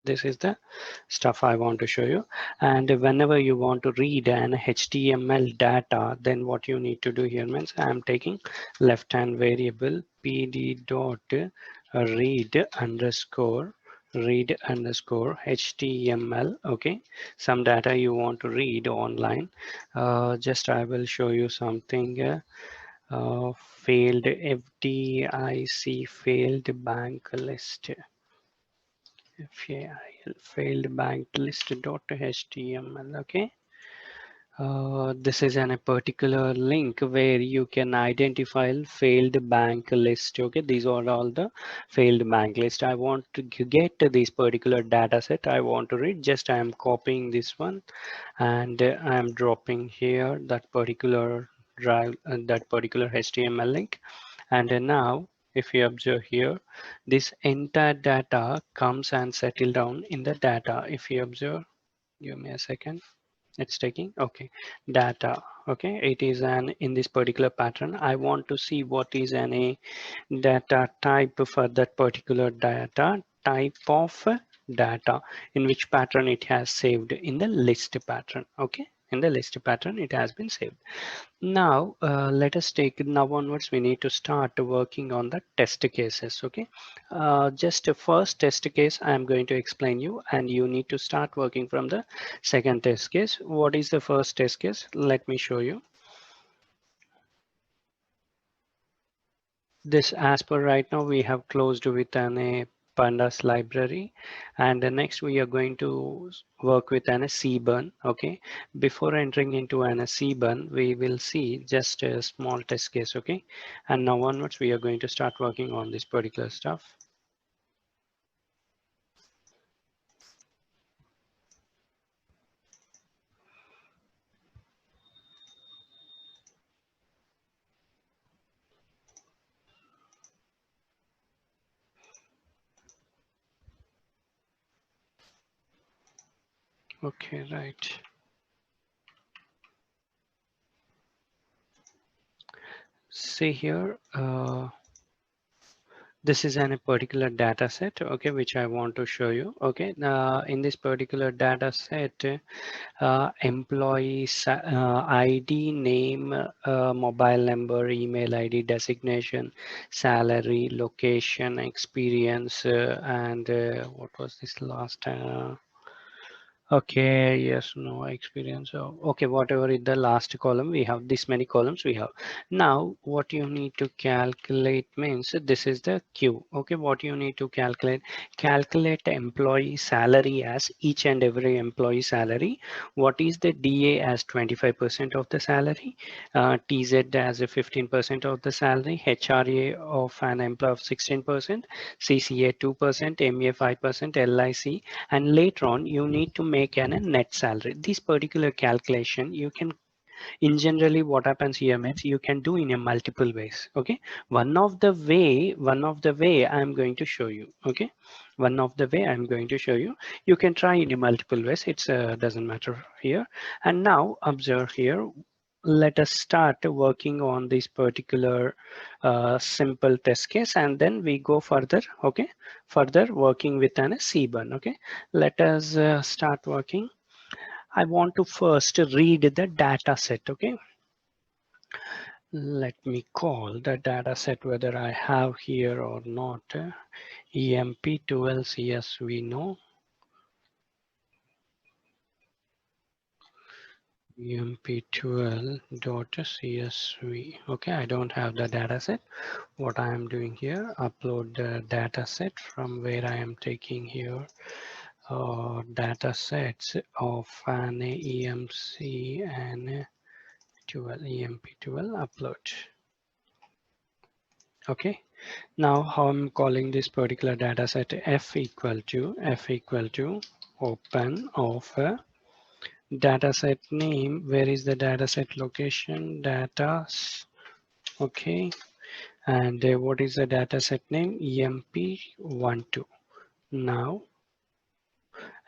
This is the stuff I want to show you. And whenever you want to read an HTML data, then what you need to do here means I'm taking left hand variable pd dot read underscore HTML. Okay, some data you want to read online. Just I will show you something. Failed FDIC failed bank list. Failed bank list.html. Okay, this is a particular link where you can identify failed bank list. Okay, these are all the failed bank list. I want to get this particular data set. I want to read. Just I am copying this one, and I am dropping here that particular drive, that particular HTML link. And now if you observe here, this entire data comes and settle down in the data. If you observe, give me a second, it's taking. Okay, data. Okay, it is an in this particular pattern. I want to see what is a data type for that particular data type of data, in which pattern it has saved in the list pattern. Okay, in the list pattern it has been saved. Now let us take now onwards. We need to start working on the test cases. Okay, just a first test case I am going to explain you, and you need to start working from the second test case. What is the first test case? Let me show you. This as per right now we have closed with a pandas library, and the next we are going to work with an cburn. Okay, before entering into an cburn we will see just a small test case. Okay, and now onwards we are going to start working on this particular stuff. Okay, right. See here, this is a particular data set, okay, which I want to show you. Okay, in this particular data set, employee ID, name, mobile number, email ID, designation, salary, location, experience, and what was this last? Okay, yes, no experience. Okay, whatever is the last column, we have this many columns we have. Now, what you need to calculate means this is the Q. Okay, what you need to calculate employee salary as each and every employee salary. What is the DA as 25% of the salary, TZ as a 15% of the salary, HRA of an employee of 16%, CCA 2%, MA 5%, LIC, and later on you need to make a net salary. This particular calculation you can, in generally what happens here means you can do in a multiple ways. Okay, one of the way I'm going to show you. Okay, one of the way I'm going to show you, you can try in a multiple ways. It's doesn't matter here. And now observe here, let us start working on this particular simple test case, and then we go further. Okay, further working with an cburn. Okay, let us start working. I want to first read the data set. Okay, let me call the data set whether I have here or not. EMP12, yes, we know. EMP12.csv. Okay, I don't have the data set. What I am doing here, upload the data set from where I am taking here data sets of an EMC and 12 EMP12 upload. Okay, now how I'm calling this particular data set, f equal to open of data set name. Where is the data set location? Data. Okay, and what is the data set name? EMP12. Now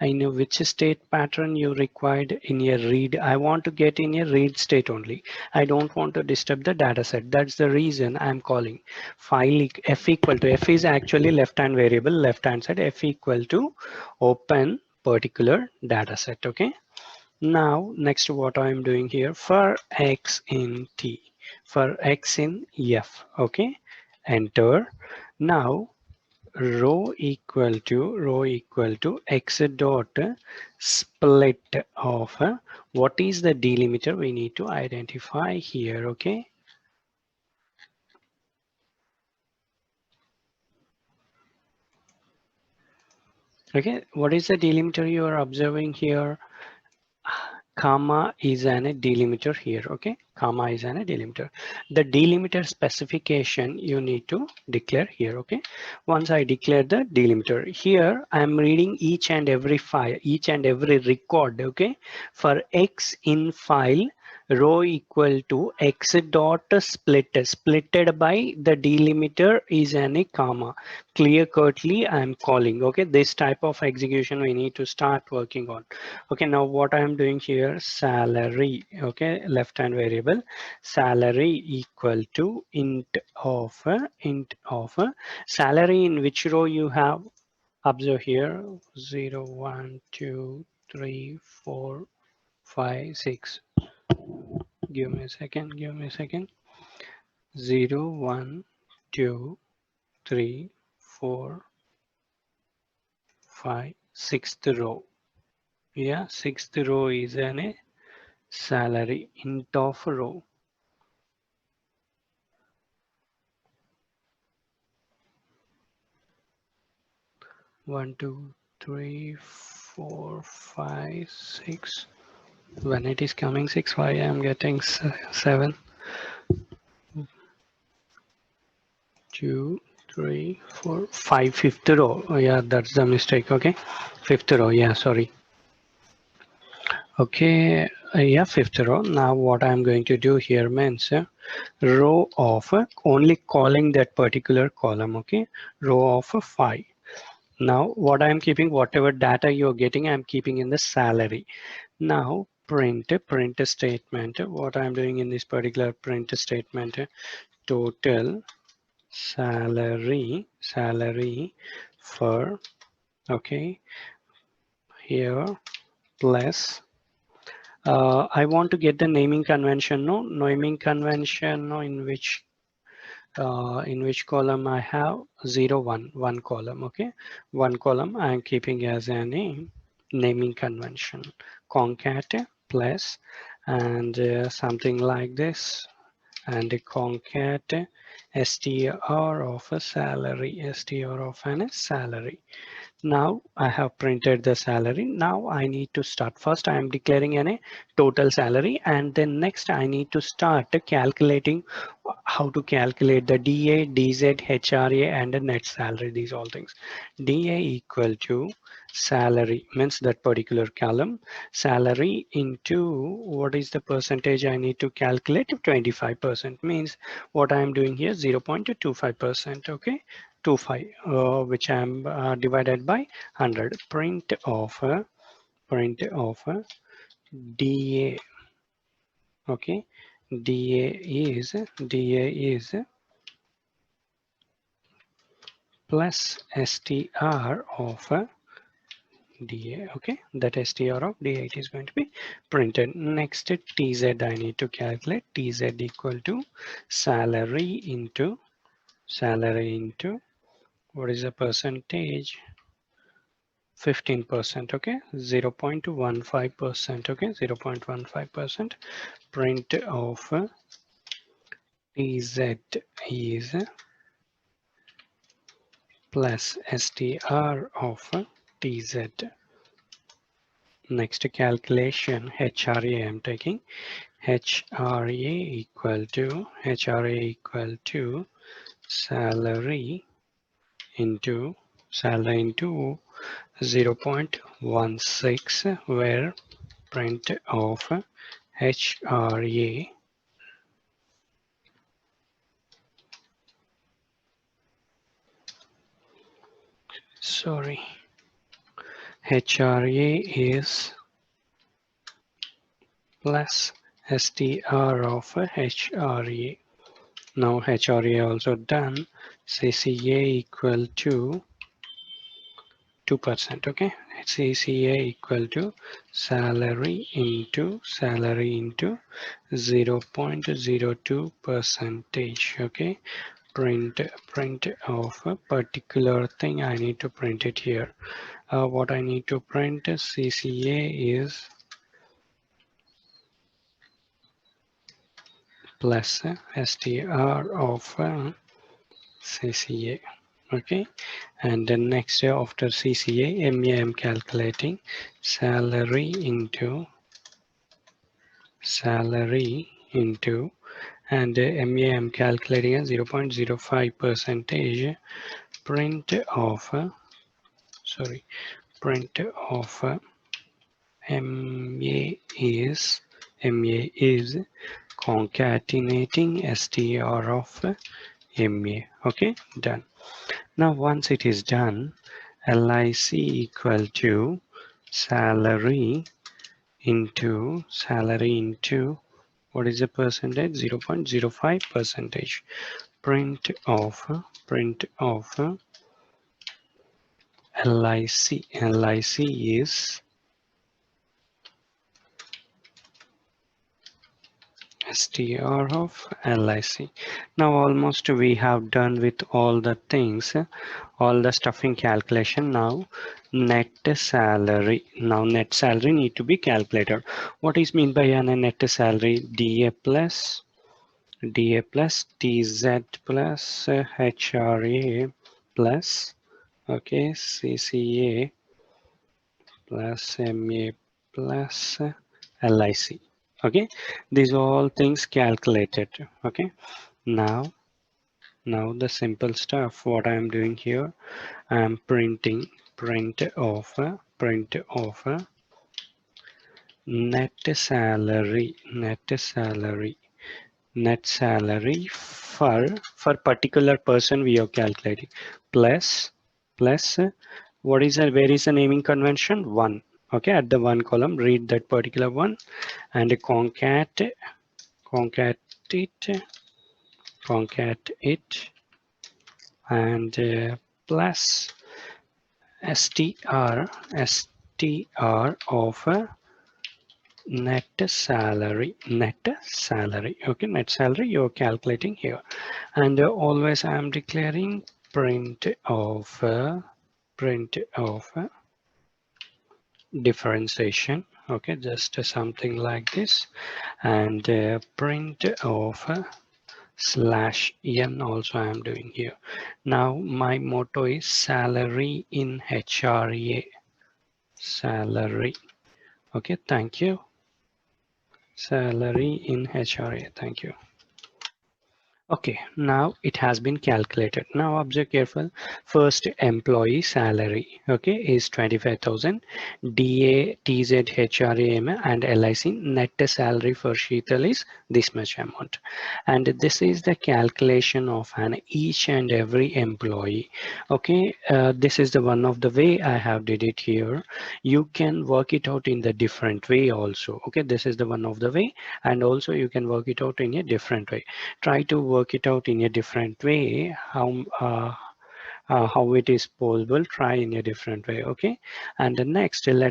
in which state pattern you required in a read. I want to get in a read state only. I don't want to disturb the data set. That's the reason I'm calling file f equal to, f is actually left hand variable, left hand side, f equal to open particular data set. Okay. Now, next what I'm doing here for x in t, for x in f, okay, enter. Now, row equal to x dot split of what is the delimiter we need to identify here, okay. Okay, what is the delimiter you are observing here? Comma is an delimiter here. Okay, comma is an delimiter. The delimiter specification you need to declare here. Okay, once I declare the delimiter here, I am reading each and every file, each and every record. Okay, for x in file row equal to x dot splitted by the delimiter is an comma. Clear curtly I am calling. Okay, this type of execution we need to start working on. Okay, now what I am doing here, salary, okay, left hand variable, salary equal to int of salary in which row you have, observe here, 0, 1, 2, 3, 4, 5, 6. Give me a second, give me a second. 0, 1, 2, 3, 4, 5, sixth row. Yeah, sixth row is an salary int of row. 1, 2, 3, 4, 5, 6. When it is coming 6, why I am getting 7? 2, 3, 4, 5, fifth row. Oh, yeah, that's the mistake. Okay, fifth row. Yeah, sorry. Okay, yeah, fifth row. Now what I'm going to do here means row of only calling that particular column. Okay, row of 5. Now what I'm keeping, whatever data you're getting, I'm keeping in the salary. Now print statement. What I'm doing in this particular print statement, total salary for, okay, here plus I want to get the naming convention. No naming convention. No, in which column I have 0, 1, one column. Okay, one column I'm keeping as a name naming convention, concat plus and something like this, and a concat str of a salary, str of an salary. Now I have printed the salary. Now I need to start. First I am declaring a total salary, and then next I need to start calculating how to calculate the DA, DZ, HRA and the net salary, these all things. DA equal to salary means that particular column, salary into what is the percentage I need to calculate, 25% means what I am doing here 0.25%. Okay, 25 which I am divided by 100. Print of DA. Okay, DA is plus str of DA. Okay, that str of DA is going to be printed. Next, TZ I need to calculate. TZ equal to salary into what is the percentage? 15%. Okay, 0.15%. Okay, 0.15%. Print of TZ is plus str of TZ. Next calculation, HRA I'm taking. HRA equal to salary into 0.16, where print of HRA, HRA is plus STR of HRA. Now HRA also done. CCA equal to 2%. Okay, CCA equal to salary into 0.02 percentage. Okay, print of a particular thing. I need to print it here. What I need to print CCA is plus STR of CCA. Okay, and then next after CCA, MA I'm calculating salary into and MA I'm calculating a 0.05 percentage. Print of MA is concatenating STR of MA. Okay, done. Now once it is done, LIC equal to salary into what is the percentage? 0.05 percentage. Print of LIC is STR of LIC. Now almost we have done with all the things, all the stuffing calculation. Now net salary. Now net salary need to be calculated. What is mean by a net salary? DA plus TZ plus HRA plus okay CCA plus MA plus LIC. Okay, these all things calculated. Okay, now the simple stuff what I am doing here, I am printing print of net salary for particular person we are calculating plus what is where is the naming convention? 1. Okay, at the 1 column read that particular one and concat it and plus STR of net salary. Okay, net salary you're calculating here, and always I am declaring print of differentiation. Okay, just something like this, and print of /n also I am doing here. Now my motto is salary in HRA. Salary. Okay, thank you. Salary in HRA. Thank you. Okay, now it has been calculated. Now observe careful. First employee salary, okay, is 25,000. DA, TZ, HRA, and LIC net salary for Sheetal is this much amount. And this is the calculation of an each and every employee. Okay, this is the one of the way I have did it here. You can work it out in the different way also. Okay, this is the one of the way, and also you can work it out in a different way. Try to work it out in a different way, how it is possible. Try in a different way. Okay, and the next let